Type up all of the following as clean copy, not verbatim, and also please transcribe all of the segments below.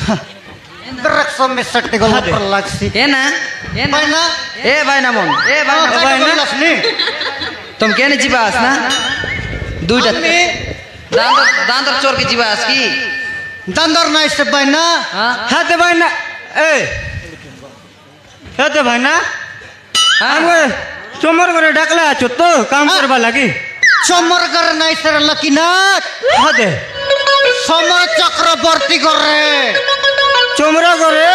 Direkso mesek tigol perlaksi. Enak, Baina, baina mon, baina. तुम क्या नहीं जीवास ना दूध दांतर चोर के जीवास की दांतर ना इससे बाइना हाँ तो बाइना हाँ तो बाइना हमें चोमर करे डकला चुत्तो काम करवा लगी चोमर करे ना इससे लकी ना हाँ दे चोमर चक्रवर्ती करे चोमरा करे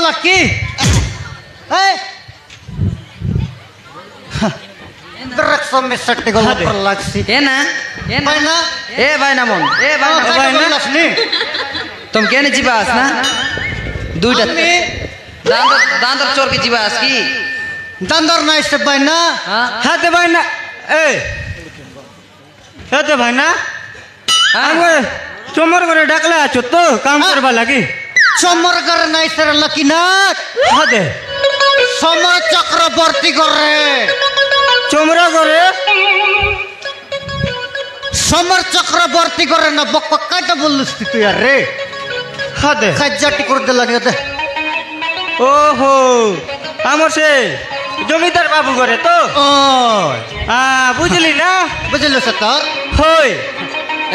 laki, direkso mesek tigol perlaksi. Enak, Baina, baina mon, baina. तुम क्या नहीं जीवास ना दूध दांतर चोर के जीवास की दांतर ना इससे बाइना हाँ तो बाइना हाँ तो बाइना हमें चोमर करे डकला चुत्तो काम करवा लगी चोमर करे ना इससे लकी ना हाँ दे चोमर चक्रवर्ती करे चोमरा करे चोमर चक्रवर्ती करे ना बक्का काटा बोलती तू यार रे हाँ दे खजाटी कर दे लगे ते ओहो आमर से जमीदार बाबू करे तो बुझली ना बुझलो सतर होय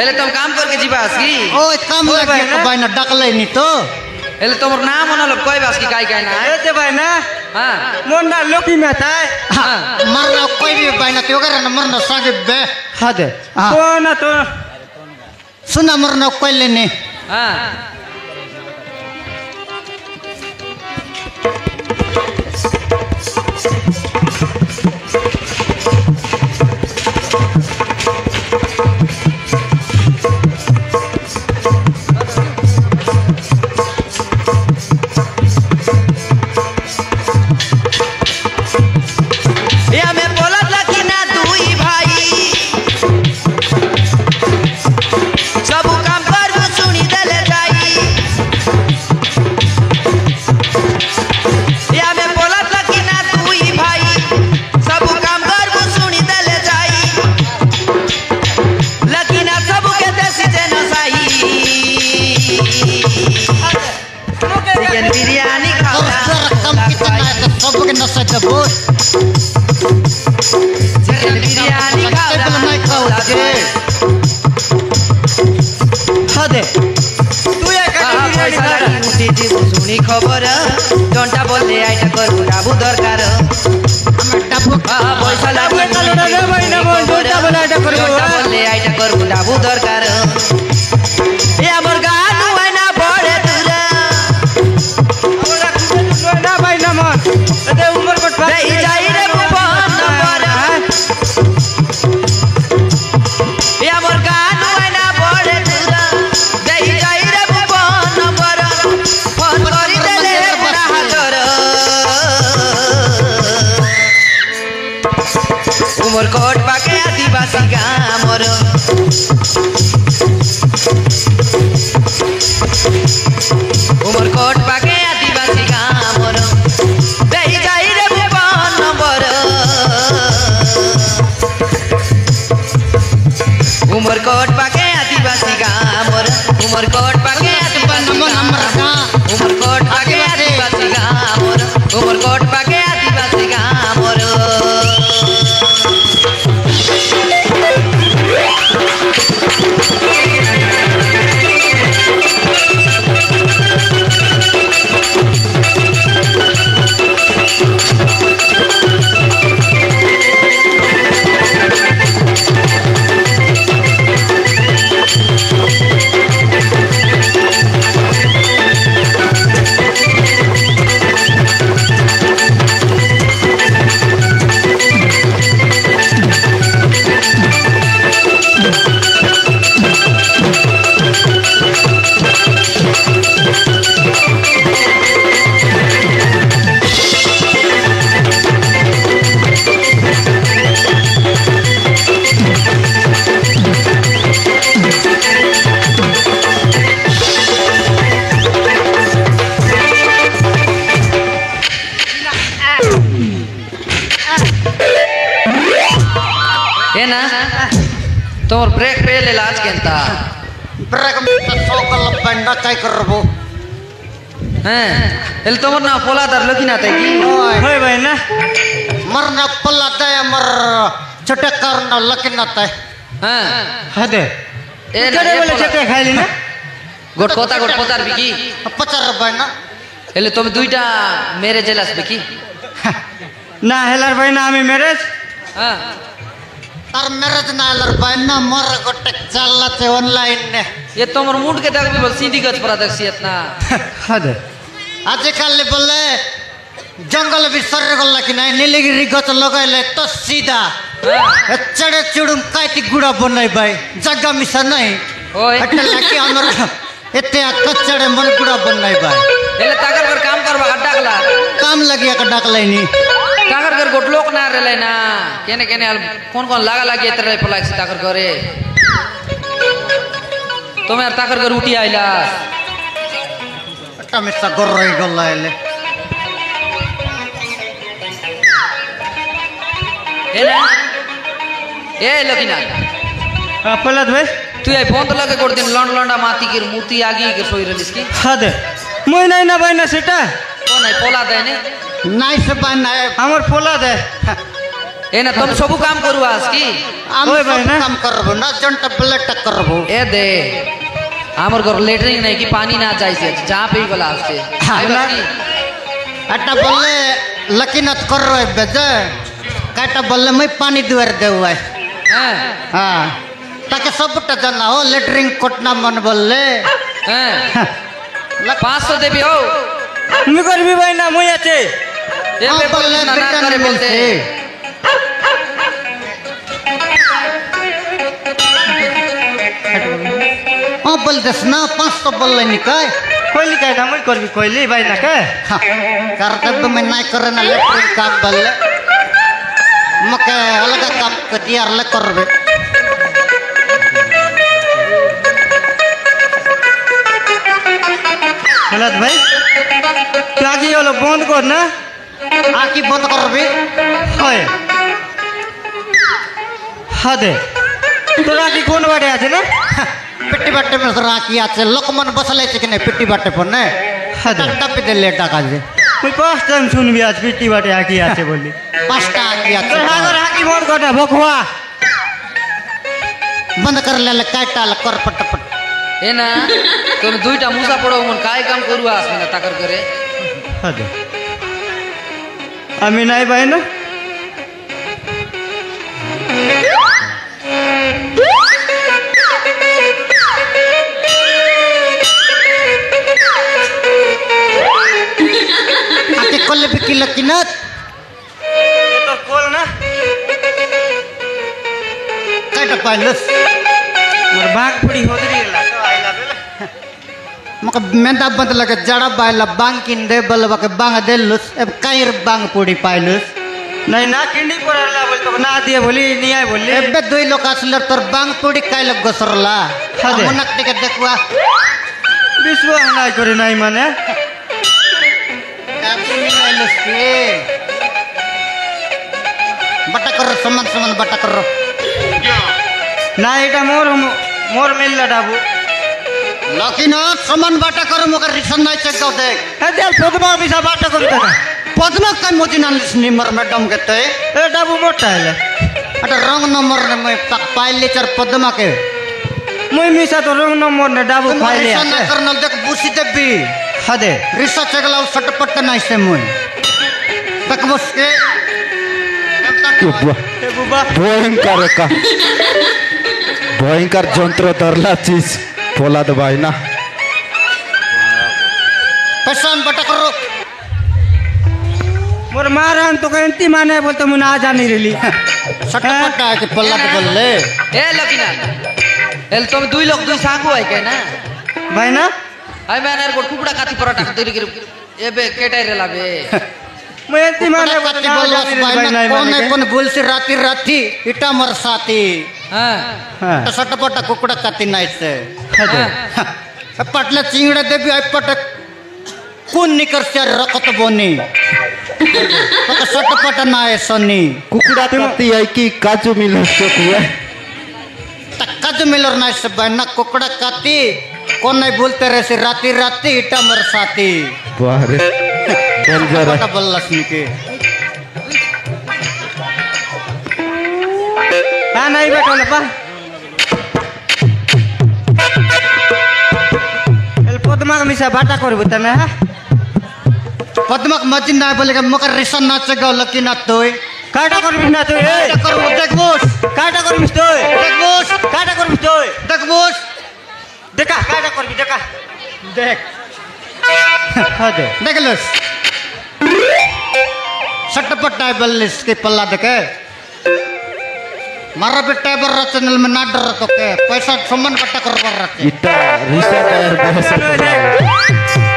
एले तुम काम करके जीवास की ओए काम लगे बाइना डकले नी तो एले तुमर नाम मनलो कोई बास की काय ना ए ते बाइना हां मोंडा लोकी में था मरना कोई भी बाइना त्यो करे ना मरना सागे बे हाँ दे तो ना तो सुना मरना कोई लेने हां खबर घंटा बोलते आइटा कर डाबू दरकार पैसा लागे बोलते आइटा कर डाबू दरकार ए हमर गानु आइना बड़े दूरा ना भाई ना मन ए उमर बट भाई जाई रे बुपन नंबर ए हमर गानु आइना बड़े दूरा गई तोर ब्रेक फेल इलाज केंता ब्रेक में सोकल बंडा काय करबो हैं एल तोमर ना पोला दर लकी ना तई की होय भाई ना मरना पल्ला दे मर छोटे करना लकी ना तय हैं हदे ए करे बोले चटे खाइली ना गोट पोतार बिकी 50 रुपए ना एले तुम दुईटा मेरे जेलास बिकी ना हेलर भाई ना आमी मैरिज हां तार मैरिज ना लर भाई ना मर गोटे चलते ऑनलाइन ने ये तोमर मूड के तक भी सीधी गच प्रदक्षित ना हदे आजकल बोले जंगल भी सर गल्ला कि नहीं नीलगिरी गच लगाइले तो सीधा चढ़े चुड़ुम काइती गुड़ा बनाई भाई जगह मिसा नहीं ओए अटल लकी हमर एते कचड़े मन गुड़ा बनाई भाई एले ताकर कर काम करवा अड्डा कला काम लगी का डाकलाई नी ताकर कर गोट लोक ना रेले ना केने केने कौन लागा लागी एतरे पलाक से ताकर करे तुम यार ताकर कर उठी आइला अट्टा मिसा गोरई गल्ला एले एला ए लकीना पलत भाई तू ये फोन तो लगे कोड दिन लंड लंडा माती की मूर्ति आगी के सोई रलिस की हदे मुई नहीं ना भाई ना सेटा तो नहीं पोला दे ने नाइस बना है हमर पोला दे ए ना तुम सब काम करू आज की हम ओए भाई सब ना। काम करबो ना जंट ब्लेट करबो ए दे हमर घर लेटरिंग नहीं की पानी ना जाई से जहां पे गला से आई ना। बस की अट्टा बोले लकीनत कर रहे बेजे काटा बोले मैं पानी दुआर दे हुआ है हैं हाँ ताकि सब जना हो लेटरिंग कोटना मन बोले हैं 500 देबी हो मी करबी भाई ना मुई आचे ए हाँ, पे बोले ना ब्रिटेन करे बोलते हाँ बोल दस ना 500 बोल निकाय कोइली काय ना मुई करबी कोइली भाई ना के कर्तव्य में नहीं करे ना लेटरिंग काम बोले मके अलग काम कटियार ले करबे पलत भाई तू आगे वाला बंद कर ना आकी बंद करबे होय हदे तो राखी कोन बाटे আছে ना पिट्टी बाटे में सर आकी आछे लोकमन बसले छे कि नहीं पिट्टी बाटे पर ने हदे टप्पी दे ले टाका जे मुई फर्स्ट टाइम सुनबी आज पिट्टी बाटे आकी আছে बोली पांचटा आकी तो आछे हागर हाकी बंद कर ना बकवा बंद कर ले काटा ले कर पट ए ना तुम दुईटा मुसा पड़ो मन काय काम करू आज में ताकर करे हदे আমি নাই ভাই না आके कोले बिकी लकीनत तो कोल ना काटा पाइलस मोर बाग पड़ी होदरी गेला तो आइला बेला मके मेंदा बंद लगे जड़ा बाइला बांग किन दे बलवा के बांग देलुस अब कायर बांग पूड़ी पाइलस नहीं ना किंडी पड़ला बोल तो ना दिए बोली नहीं आए बोली एबे दुई लोग आसले तोर बांग पूड़ी काइल गसरला हदे। मुनक टिके देखवा विश्वास नहीं करे नहीं माने बटा करो समान समान बटा करो ना एटा मोर मोर मिलला डाबू लकीनत समान बटा करो मगर रिसन नहीं चेक दो देख ए देल पद्मा बिसा बाटा करता ना पदमा काय मोजिना निमर मैडम केते ए डाबू मोटा है अटा रंग नंबर ने मैं पक पाइले चर पदमा के मुई मिसा तो रंग नंबर ने डाबू तुम खाई ले रिसन ना करनल देख बुसी देबी हदे रिसा चगला सटपट नहीं से मुई तक बस के ए बुबा ভয়ঙ্কর যন্ত্র ধরলা চিজ পোলাদ ভাই না पहचान बटा करो मोर मारन तो कहती माने बोलते मुना आ जानी रेली सटपट है कि पल्ला के बोले ए लकीना एल तुम दुई लोग दुई सांगो है के ना भाई ना आई मैंने को कुकड़ा काती पराठा देरी के एबे केटाई रेला बे मैं एंती माने कति बोलते ना आ बोलस जानी रेली भाई भाई ना नहीं कौन माने कौन बोलसी राती राती इटा मर साथी हां हां तो सटपट कुकड़ा काती नहीं से हदे पटले चिंगड़े देबी आई पट कौन निकर से रखत बोनी तो सटपट ना है सनी কুকুড়া কাতি আই কি কাজু মিল হচ্ছে কুয়া तक जो मिलर ना से बहना कुकड़ा काती कौन नहीं बोलते रहे से राती राती इटा मर साथी वाह रे डेंजर पता बल्लस निके हाँ नहीं बैठो लपा एल पद्मा मिसा बाटा कर बुता में हाँ पद्मक मजिन ना बोलेगा मकर रिसन नाचे गाओ लकी ना तोय काटा कर बिना तो ए कर देख बोस काटा कर मिस तो देख बोस काटा कर मिस तो देख बोस देखा काटा कर भी देखा देख हाँ दे देख लस सटपट बल्लिस के पल्ला देखे मारा पे टेबर चैनल में ना डर तो के पैसा सम्मान कट्टा कर पर रखे इटा रिसा टायर बहुत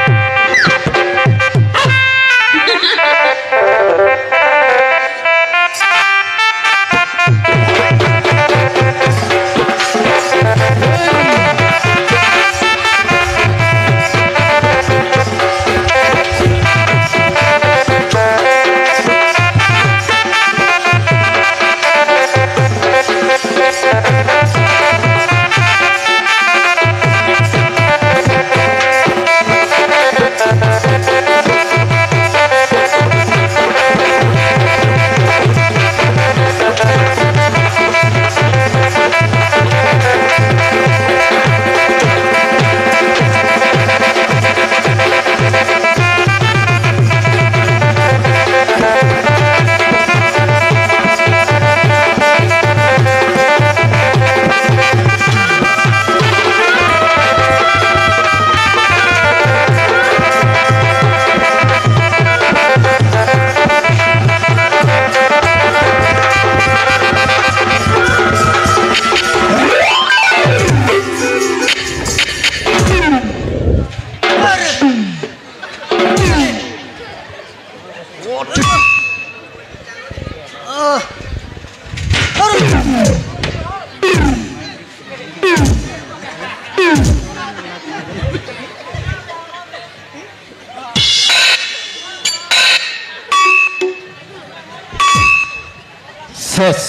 सस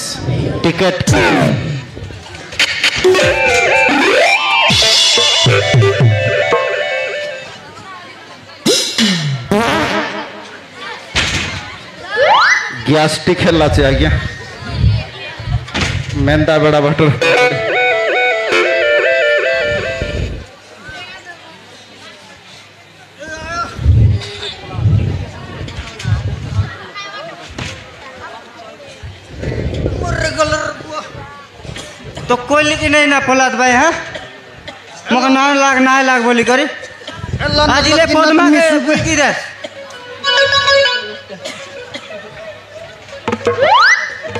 टिकट गैस टिक खेलना चाहिए आज्ञा मेहनता बड़ा बटर तो कोई की नहीं ना फौलाद भाई हाँ मगर ना लाग बोली करी आज ले पद्मा के की दे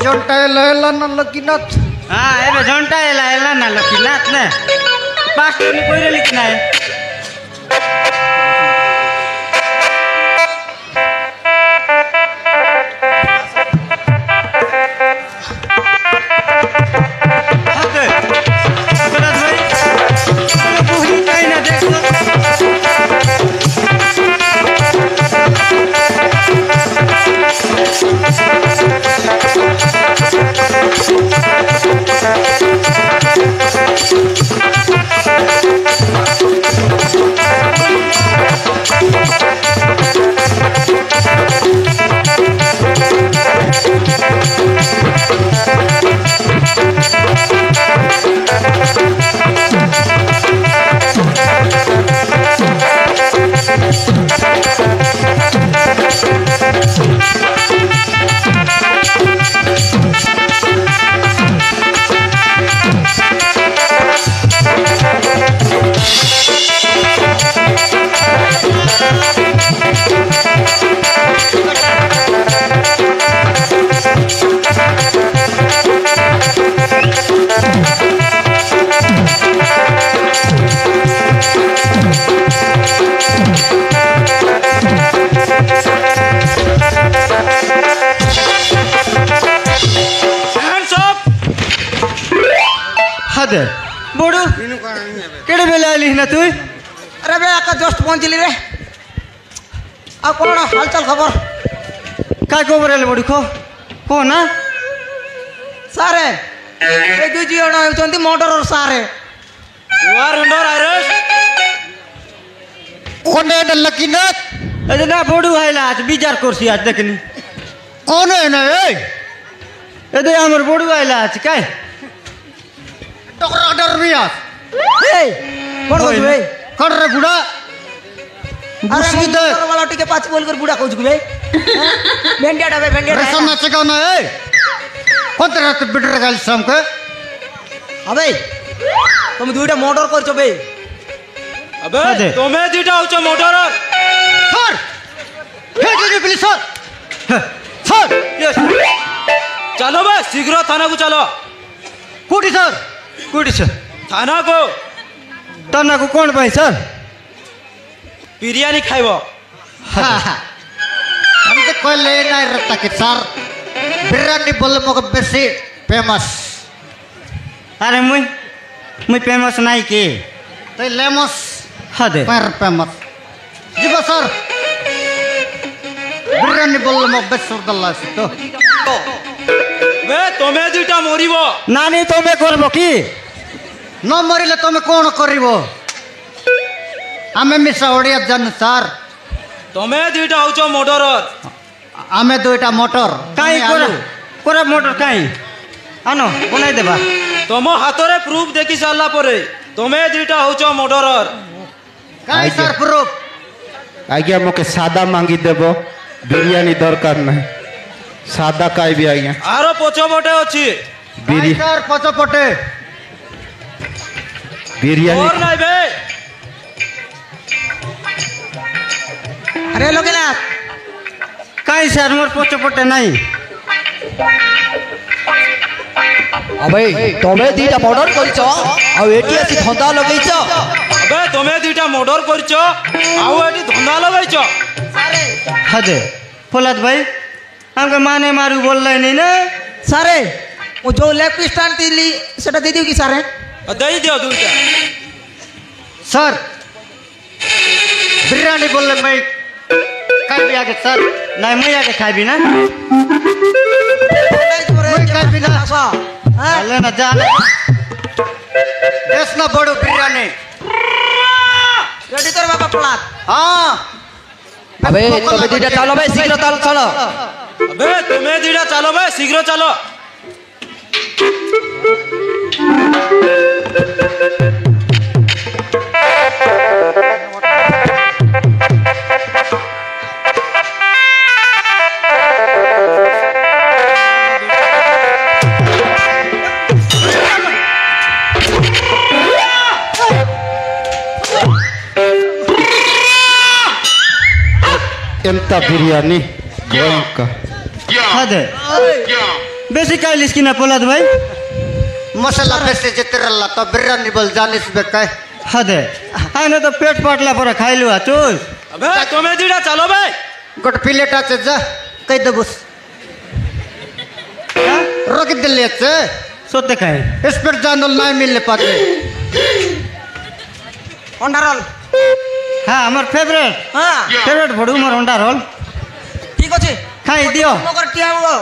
जोंटा एला ना लकीनाथ हाँ एबे झंटा एला ना लकीनाथ ने पास तो नहीं कोई लिखना है बोडू केड़े बेले आली ना तू अरे बे आका जस्ट पहुंचली रे आ कोन हालचाल खबर काय खबर आले बोडू को ना सारे ए दुई जण हेउचंती मर्डरर सारे You are under arrest. कौन है ना लकीनाथ अरे ना बोडू आइला आज विचार करसी आज देखनी कौन है ना এদে আমার বড়ু আইলা আছে কাই टोकरा डर भी आज ए कोन ओए। बे कर रे बुढ़ा अरे बुसकी दे मोटर वाला टिके पाँच बोल कर बुढ़ा कहू बे भेंडिया डबे भेंडिया रसम ना चकाओ ना कौन तेरा तो बिटर गाल शाम के अबे तुम दुईटा मर्डर करছো बे अबे अदे। তুমি দুইটা হচ্ছে মোটরর सर हे जी प्लीज सर सर চলো বে শীঘ্র থানাকু চলো कोटी सर কোটি স্যার থানাকু तन्ना को कौन भाई सर বিরিয়ানি খাইব हम तो कोई ले नहीं रहता कि सर बिरयानी बोले मगर बेसी फेमस আরে মুই মুই ফেমাস নাই কি तो लेमस হাদে पैर फेमस जी बस सर बिरयानी बोले मगर बेसी दल्ला से तो বে তুমি দুইটা মরিব नानी तुम्हें करबो की न मरिले तुम्हें कौन करिवो आमे मिसा ओडिया जानु सर তুমি দুইটা হচ্ছে মোটরর आमे दुईटा मोटर কাই করে করে মোটর কাই আনো বনাই দেবা तुम हाथरे प्रूफ देखी सारा परे तुम्हें दुईटा होचो मर्डरर काई सर प्रूफ आज्ञा मोके सादा मांगी देव बिरियानी दरकार नहीं सादा काई भी आज्ञा आरो पछो बटे अछि काई सर पछपटे बिरियानी और नहीं बे अरे लोकेला কাই স্যার মোর পচে পটে নাই अबे तमे दीटा मर्डर करिछ आ एटी आसी धंदा लगैछ अबे तुम्हें दुईटा मर्डर करछो आउ एटी धंधा लगाइछो হাদে ফলাদ ভাই আমাকে মানে মারু বললাই নাই না सारे वो जो लेग पीस टानती सेटा दे दियो कि सारे दई दियो दुईटा सर बिरयानी बोले मैं काई भी आगे सर নাই মুই আগে খাইবি না काई भी ना ले ना जा देश ना बड़ो बिरयानी रेडी कर बाबा पलात हाँ अबे तमे दीटा चलो बे शीघ्र चलो अबे तुम्हें दुईटा चलो बे शीघ्र चलो एंता बिरियानी गोंका হাদে বেশি খাইলিস কিনা ফলাদ ভাই मसाला बेसे जितरल्ला तो बिरयानी बोल जानिस बेकाय হাদে আইনে তো পেট পাটলা পরে খাইলু আচুস अबे तुम्हें दुईटा चलो बे गोट प्लेट आचे जा कई दबुस रोकी दिल्ली आचे সত্যি খাই इस पर जानल नहीं मिलने पाते अंडारल হ্যাঁ আমার ফেভারিট हां ফেভারিট বড়ু মোর অন্ডা রোল ठीक अछि খাই দিও मगर टिया वो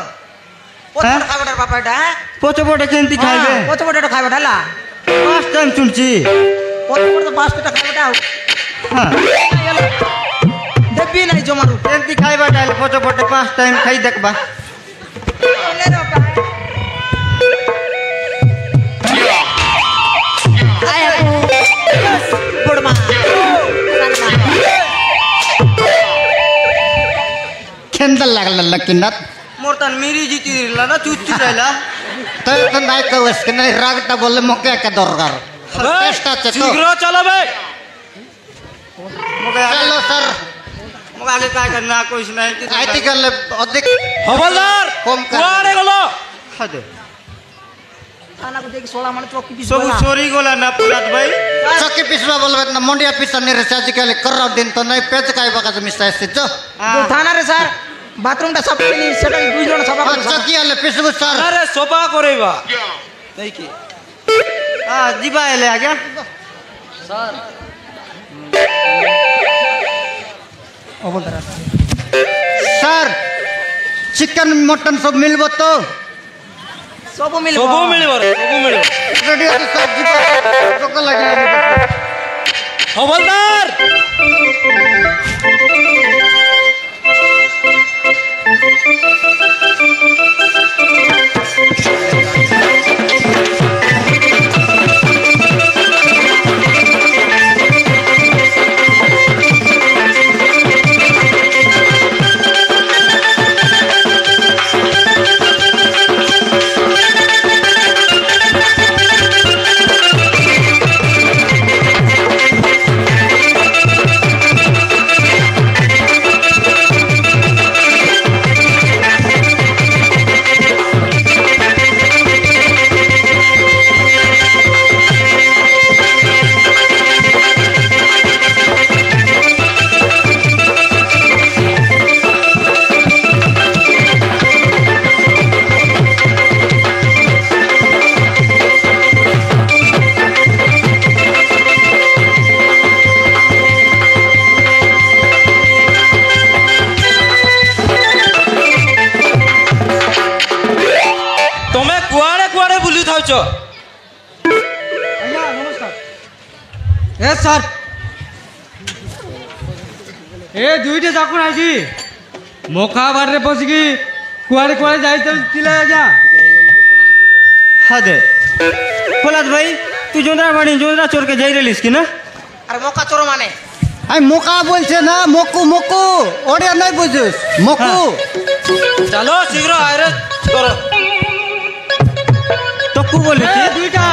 হ্যাঁ? पोत खाबडा बापा डा পচে পটে কেনতি খাইবে पोत पोट खाबडा ला ফার্স্ট টাইম শুনছি पोत पोट तो फास्ट खाबडा হ্যাঁ देबी नहीं जमारू কেনতি খাইবা ডাইলে পচে পটে ফার্স্ট টাইম খাই দেখবা ले रो का आया बुड़मा खेंदल लागल लकीनाथ মোর তান মিরি জিতি দিলা না চুচু যাইলা तो नहीं तो उसके नहीं रागटा बोले मौके का दरकार टेस्ट आचे तो शीघ्र चलो बे चलो सर মোগালে কাই করনা কইছ নাই কি आईती गले अधिक हवलदार कम कर कुआरे गलो হাদে खाना को देख सोला मन चौकी पीस সবু চোরি গলা না ফলাদ ভাই चक्की पिसवा बोलबे ना मंडिया पिसा नहीं रे आज कल कर दिन तो नहीं पेच काई बका मिस्ता से जो थाना रे सर बाथरूम टा सब नहीं सेटा दुई जण सब चक्की वाले पिसबु सर अरे सोपा करेबा नहीं की হ্যাঁ দিবা এলে আগে सर चिकन मटन सब मिलबो तो ସବୁ ମିଳିବ ସବୁ ମିଳିବ ସବୁ ମିଳିବ ରେଡି ଅଛି ସାର୍ ଯିବା ଲୋକ ଲାଗିଲାନି ହବଲଦାର ए सर ए दुईटे जाकुन आइছি मोखा बारे पसिकी कुआरे कुआरे जाइतिले आज्ञा हदे पोलाद भाई तू जोंदरा बाड़ी जोंदरा चोर के जाई रेलिस कि ना अरे मौका चोर माने আই মোকা বলছে না মকু মকু ওড়িয়া নাই বুঝিস মকু চলো শীঘ্র আরে করো तो कु बोले ए दुईटा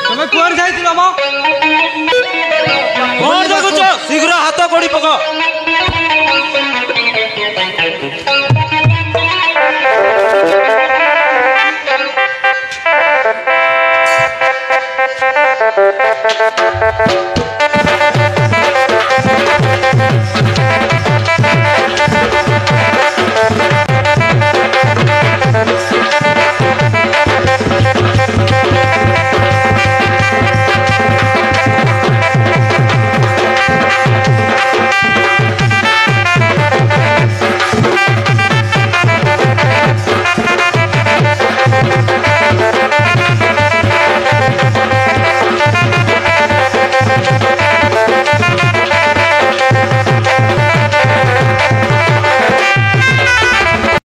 তুমি কুয়ারে যাইতিল মো কোন জগুছ শীঘ্র হাত গড়ি পকা